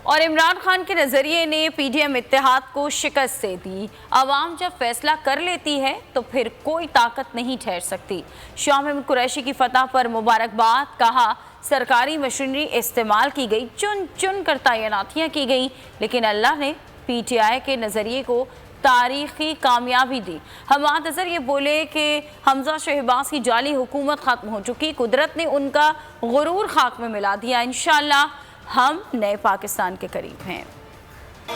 اور عمران خان کے نظریے نے پی ڈی ایم اتحاد کو شکست دے دی۔ عوام جب فیصلہ کر لیتی ہے تو پھر کوئی طاقت نہیں ٹھہر سکتی۔ شاہ محمود قریشی کی فتح پر مبارکباد، کہا سرکاری مشینری استعمال کی گئی، چن چن کر تعیناتیاں کی گئیں، لیکن اللہ نے پی ٹی آئی کے نظریے کو تاریخی کامیابی دی۔ حماد اظہر یہ بولے کہ حمزہ شہباز کی جعلی حکومت ختم ہو چکی، قدرت نے ان کا غرور خاک میں ملا دیا، انشاءاللہ ہم نئے پاکستان کے قریب ہیں۔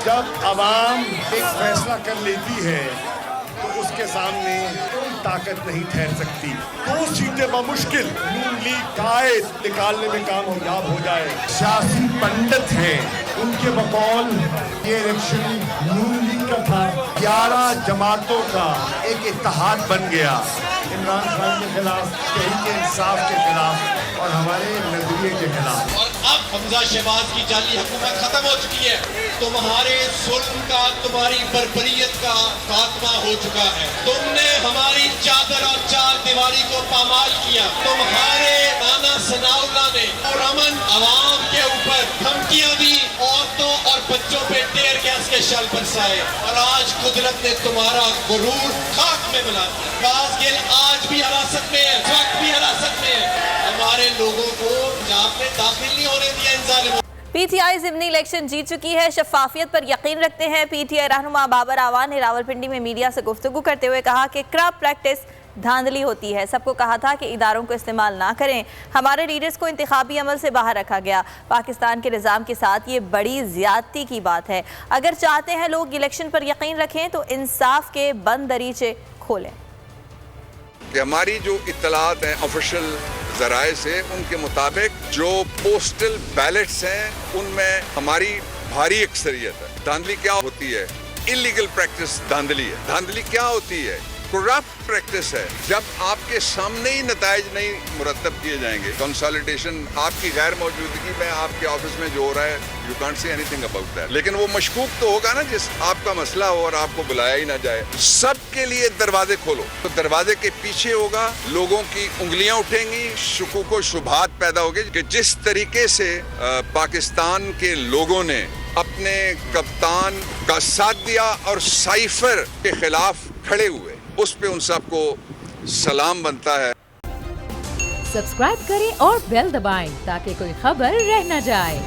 جب عوام ایک فیصلہ کر لیتی ہے تو اس کے سامنے کوئی طاقت نہیں ٹھہر سکتی۔ 2 سیٹیں بمشکل نون لیگ قائد نکالنے میں کامیاب ہو جائے۔ سیاسی پنڈت ہیں، ان کے بقول یہ الیکشن نون لیگ کا تھا، 11 جماعتوں کا ایک اتحاد بن گیا عمران خان کے خلاف، تحریک انصاف کے خلاف اور ہمارے نظریے کے خلاف۔ اور اب حمزہ شہباز کی جعلی حکومت ختم ہو چکی ہے، تمہارے ظلم کا، تمہاری بربریت کا خاتمہ ہو چکا ہے۔ تم نے ہماری چادر اور چار دیواری کو پامال کیا۔ تمہارے رانا ثناء اللہ نے پرامن عوام کے اوپر دھمکیاں دی، عورتوں اور بچوں پہ ٹیئر گیس کے شل برسائے، اور آج قدرت نے تمہارا غرور خاک میں ملا دیا۔ باز گل آج بھی حراست میں ہے، اس وقت بھی حراست میں ہے۔ ہمارے لوگوں کو پنجاب میں داخل نہیں ہونے دیا ان ظالموں۔ پی ٹی آئی ضمنی الیکشن جیت چکی ہے، شفافیت پر یقین رکھتے ہیں۔ پی ٹی آئی رہنما بابر اعوان نے راولپنڈی میں میڈیا سے گفتگو کرتے ہوئے کہا کہ کرپٹ پریکٹس دھاندلی ہوتی ہے، سب کو کہا تھا کہ اداروں کو استعمال نہ کریں، ہمارے لیڈرز کو انتخابی عمل سے باہر رکھا گیا۔ پاکستان کے نظام کے ساتھ یہ بڑی زیادتی کی بات ہے، اگر چاہتے ہیں لوگ الیکشن پر یقین رکھیں تو انصاف کے بند دریچے کھولیں۔ کہ ہماری جو اطلاعات ہیں آفیشل ذرائع سے، ان کے مطابق جو پوسٹل بیلٹس ہیں ان میں ہماری بھاری اکثریت ہے۔ دھاندلی کیا ہوتی ہے؟ انلیگل پریکٹس دھاندلی ہے۔ دھاندلی کیا ہوتی ہے؟ کرپٹ پریکٹس ہے۔ جب آپ کے سامنے ہی نتائج نہیں مرتب کیے جائیں گے، کنسالیڈیشن آپ کی غیر موجودگی میں آپ کے آفس میں جو ہو رہا ہے، you can't see any thing about that. لیکن وہ مشکوک تو ہوگا نا جس آپ کا مسئلہ ہو اور آپ کو بلایا ہی نہ جائے۔ سب کے لیے دروازے کھولو، تو دروازے کے پیچھے ہوگا، لوگوں کی انگلیاں اٹھیں گی، شکوک و شبہات پیدا ہوگی کہ جس طریقے سے پاکستان کے لوگوں نے اپنے کپتان کا ساتھ دیا اور سائفر کے خلاف کھڑے ہوئے، اس پہ ان سب کو سلام بنتا ہے۔ سبسکرائب کریں اور بیل دبائیں تاکہ کوئی خبر رہ نہ جائے۔